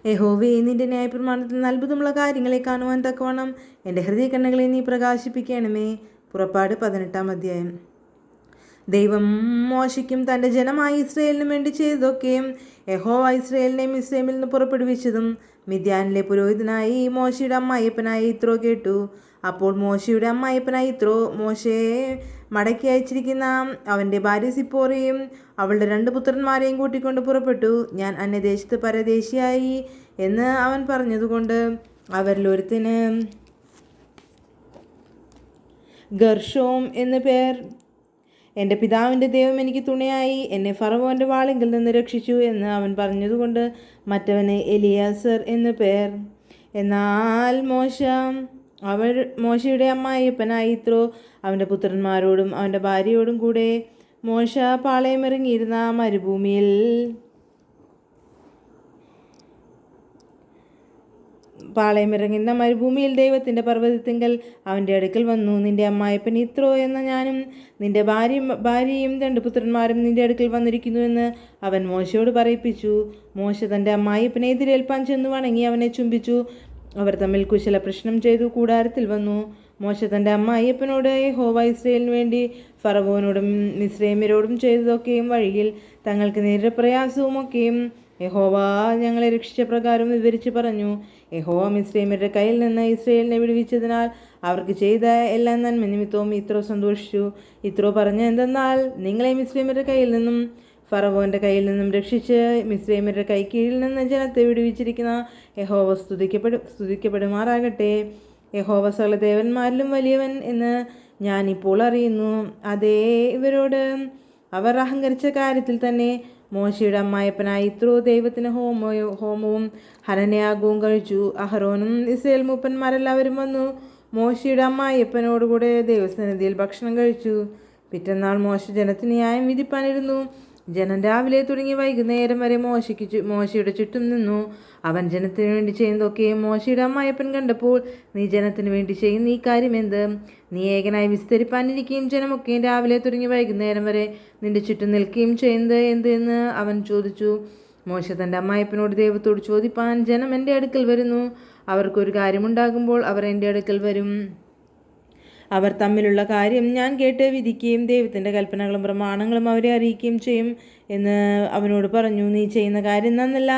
യഹോവേ, നിന്റെ ന്യായപ്രമാണത്തിൽ നിന്ന് അത്ഭുതമുള്ള കാര്യങ്ങളെ കാണുവാൻ തക്കവണ്ണം എൻ്റെ ഹൃദയകണ്ണുകളെ നീ പ്രകാശിപ്പിക്കണമേ. പുറപ്പാട് 18-ാം അധ്യായം. ദൈവം മോശയ്ക്കും തൻ്റെ ജനമായ ഇസ്രയേലിനും വേണ്ടി ചെയ്തതൊക്കെയും യഹോവ ഇസ്രയേലിനെ മിസ്രയീമിൽ നിന്ന് പുറപ്പെടുവിച്ചതും മിദ്യാനിലെ പുരോഹിതനായി മോശയുടെ അമ്മായിയപ്പനായ യിത്രോ കേട്ടു. അപ്പോൾ മോശയുടെ അമ്മായിയപ്പനായ യിത്രോ മോശയെ മടക്കി അയച്ചിരിക്കുന്ന അവൻ്റെ ഭാര്യ സിപ്പോറയും അവളുടെ 2 പുത്രന്മാരെയും കൂട്ടിക്കൊണ്ട് പുറപ്പെട്ടു. ഞാൻ അന്യദേശത്ത് പരദേശിയായി എന്ന് അവൻ പറഞ്ഞതുകൊണ്ട് അവരിലൊരുത്തിന് ഗർഷോം എന്നു പേർ. എൻ്റെ പിതാവിൻ്റെ ദൈവം എനിക്ക് തുണയായി എന്നെ ഫറവോൻ്റെ വാളിങ്കിൽ നിന്ന് രക്ഷിച്ചു എന്ന് അവൻ പറഞ്ഞതുകൊണ്ട് മറ്റവന് എലിയാസർ എന്നു പേർ. എന്നാൽ മോശയുടെ അമ്മായിയപ്പനായ യിത്രോ അവൻ്റെ പുത്രന്മാരോടും അവൻ്റെ ഭാര്യയോടും കൂടെ മോശ പാളയമിറങ്ങിയിരുന്ന മരുഭൂമിയിൽ ദൈവത്തിൻ്റെ പർവ്വതത്തിങ്കൽ അവൻ്റെ അടുക്കൽ വന്നു. നിന്റെ അമ്മായിപ്പൻ യിത്രോ എന്ന ഞാനും നിന്റെ ഭാര്യയും 2 പുത്രന്മാരും നിന്റെ അടുക്കൽ വന്നിരിക്കുന്നു എന്ന് അവൻ മോശയോട് പറയിപ്പിച്ചു. മോശ തൻ്റെ അമ്മായിപ്പനെ എതിരേൽപ്പാൻ ചെന്നു വണങ്ങി അവനെ ചുംബിച്ചു. അവർ തമ്മിൽ കുശല പ്രശ്നം ചെയ്തു കൂടാരത്തിൽ വന്നു. മോശ തൻ്റെ അമ്മായിയപ്പനോട് യഹോവ ഇസ്രയേലിന് വേണ്ടി ഫറവോനോടും മിസ്രയീമ്യരോടും ചെയ്തതൊക്കെയും വഴിയിൽ തങ്ങൾക്ക് നേരിട്ട പ്രയാസവുമൊക്കെയും യഹോവ ഞങ്ങളെ രക്ഷിച്ച പ്രകാരം വിവരിച്ച് പറഞ്ഞു. യഹോവ മിസ്രയീമ്യരുടെ കയ്യിൽ നിന്ന് ഇസ്രയേലിനെ വിടുവിച്ചതിനാൽ അവർക്ക് ചെയ്ത എല്ലാ നന്മ നിമിത്തവും യിത്രോ സന്തോഷിച്ചു. യിത്രോ പറഞ്ഞ എന്തെന്നാൽ, നിങ്ങളെ മിസ്രയീമ്യരുടെ കയ്യിൽ നിന്നും ഫറവോൻ്റെ കയ്യിൽ നിന്നും രക്ഷിച്ച് മിസ്രയീമ്യരുടെ കൈക്കീഴിൽ നിന്ന് ജനത്തെ വിടുവിച്ചിരിക്കുന്ന യഹോവ സ്തുതിക്കപ്പെടുമാറാകട്ടെ. യഹോവ സകലദേവന്മാരിലും വലിയവൻ എന്ന് ഞാൻ ഇപ്പോൾ അറിയുന്നു. അതേ, ഇവരോട് അവർ അഹങ്കരിച്ച കാര്യത്തിൽ തന്നെ മോശയുടെ അമ്മായിയപ്പനായ യിത്രോ ദൈവത്തിന് ഹോമവും ഹനനയാഗവും കഴിച്ചു. അഹരോനും ഇസ്രായേൽ മൂപ്പന്മാരെല്ലാവരും വന്നു മോശയുടെ അമ്മായിയപ്പനോടുകൂടെ ദൈവസന്നിധിയിൽ ഭക്ഷണം കഴിച്ചു. പിറ്റന്നാൾ മോശ ജനത്തിന് ന്യായം വിധിപ്പാനിരുന്നു. ജനം രാവിലെ തുടങ്ങി വൈകുന്നേരം വരെ മോശയുടെ ചുറ്റും നിന്നു. അവൻ ജനത്തിന് വേണ്ടി ചെയ്യുന്നതൊക്കെയും മോശയുടെ അമ്മായിയപ്പൻ കണ്ടപ്പോൾ, നീ ജനത്തിന് വേണ്ടി ചെയ്യുന്ന ഈ കാര്യം എന്ത്? നീ ഏകനായി വിസ്തരിപ്പാനിരിക്കുകയും ജനമൊക്കെയും രാവിലെ തുടങ്ങി വൈകുന്നേരം വരെ നിന്റെ ചുറ്റും നിൽക്കുകയും ചെയ്യുന്നത് എന്ത് എന്ന് അവൻ ചോദിച്ചു. മോശ തൻ്റെ അമ്മായിയപ്പനോട് ദൈവത്തോട് ചോദിപ്പാൻ, ജനം എൻ്റെ അടുക്കൽ വരുന്നു. അവർക്കൊരു കാര്യമുണ്ടാകുമ്പോൾ അവർ എൻ്റെ അടുക്കൽ വരും. അവർ തമ്മിലുള്ള കാര്യം ഞാൻ കേട്ട് വിധിക്കുകയും ദൈവത്തിൻ്റെ കൽപ്പനകളും പ്രമാണങ്ങളും അവരെ അറിയിക്കുകയും ചെയ്യും എന്ന് അവനോട് പറഞ്ഞു. നീ ചെയ്യുന്ന കാര്യം നന്നല്ല.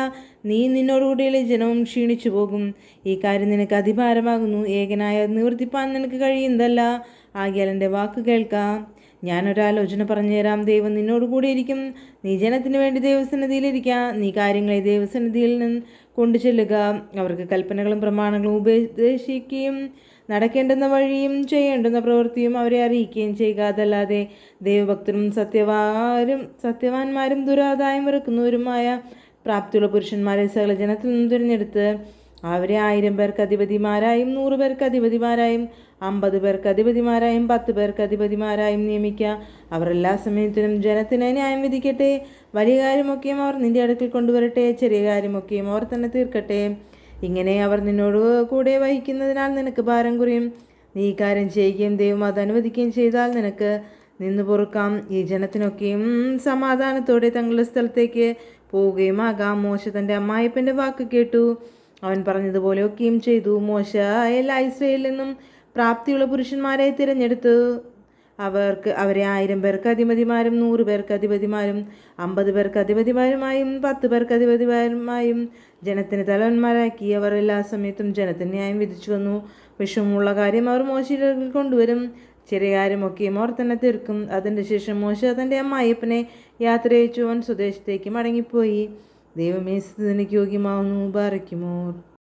നീ നിന്നോടുകൂടിയുള്ള ജനവും ക്ഷീണിച്ചു പോകും. ഈ കാര്യം നിനക്ക് അതിഭാരമാകുന്നു. ഏകനായ നിവർത്തിപ്പാൻ നിനക്ക് കഴിയുന്നതല്ല. ആകയാൽ എൻ്റെ വാക്ക് കേൾക്കാം. ഞാനൊരാലോചന പറഞ്ഞുതരാം. ദൈവം നിന്നോട് കൂടിയിരിക്കും. നീ ജനത്തിന് വേണ്ടി ദൈവസന്നിധിയിലിരിക്കുക. നീ കാര്യങ്ങളെ ദൈവസന്നിധിയിൽ നിന്ന് കൊണ്ടു ചെല്ലുക. അവർക്ക് കൽപ്പനകളും പ്രമാണങ്ങളും ഉപദേശിക്കുകയും നടക്കേണ്ടുന്ന വഴിയും ചെയ്യേണ്ടുന്ന പ്രവൃത്തിയും അവരെ അറിയിക്കുകയും ചെയ്യുക. അതല്ലാതെ ദൈവഭക്തരും സത്യവാന്മാരും ദുരാദായം വെറുക്കുന്നവരുമായ പ്രാപ്തിയുള്ള പുരുഷന്മാരെ സകല ജനത്തിൽ നിന്നും തിരഞ്ഞെടുത്ത് അവരെ 1000 പേർക്ക് അധിപതിമാരായും 100 പേർക്ക് അധിപതിമാരായും 50 പേർക്ക് അധിപതിമാരായും 10 പേർക്ക് അധിപതിമാരായും നിയമിക്കുക. അവർ എല്ലാ സമയത്തിനും ജനത്തിന് ന്യായം വിധിക്കട്ടെ. വലിയ കാര്യമൊക്കെയും അവർ നിന്റെ അടുക്കൽ കൊണ്ടുവരട്ടെ. ചെറിയ കാര്യമൊക്കെയും അവർ തന്നെ തീർക്കട്ടെ. ഇങ്ങനെ അവർ നിന്നോട് കൂടെ വഹിക്കുന്നതിനാൽ നിനക്ക് ഭാരം കുറയും. നീ ഈ കാര്യം ചെയ്യുകയും ദൈവം അത് അനുവദിക്കുകയും ചെയ്താൽ നിനക്ക് നിന്ന് പൊറുക്കാം. ഈ ജനത്തിനൊക്കെയും സമാധാനത്തോടെ തങ്ങളുടെ സ്ഥലത്തേക്ക് പോവുകയുമാകാം. മോശ തൻ്റെ അമ്മായിയപ്പൻ്റെ വാക്ക് കേട്ടു. അവൻ പറഞ്ഞതുപോലെ ഒക്കെയും ചെയ്തു. മോശ എല്ലാ ഇസ്രായേലിൽ നിന്നും പ്രാപ്തിയുള്ള പുരുഷന്മാരെ തിരഞ്ഞെടുത്തു. അവരെ 1000 പേർക്ക് അധിപതിമാരും 100 പേർക്ക് അധിപതിമാരും 50 പേർക്ക് അധിപതിമാരുമായും 10 പേർക്ക് അധിപതിമാരുമായും ജനത്തിന് തലവന്മാരാക്കി. അവർ എല്ലാ സമയത്തും ജനത്തിന് ന്യായം വിധിച്ചു വന്നു. വിഷമമുള്ള കാര്യം അവർ മോശയുടെ കൊണ്ടുവരും. ചെറിയ കാര്യമൊക്കെയും അവർ തന്നെ തീർക്കും. അതിൻ്റെ ശേഷം മോശ തൻ്റെ അമ്മായിയപ്പനെ യാത്ര അയച്ചു. അവൻ സ്വദേശത്തേക്ക് മടങ്ങിപ്പോയി. ദൈവമേ, സ്തുതിക്ക് യോഗ്യമാവുന്നു. ബാറയ്ക്കുമോർ.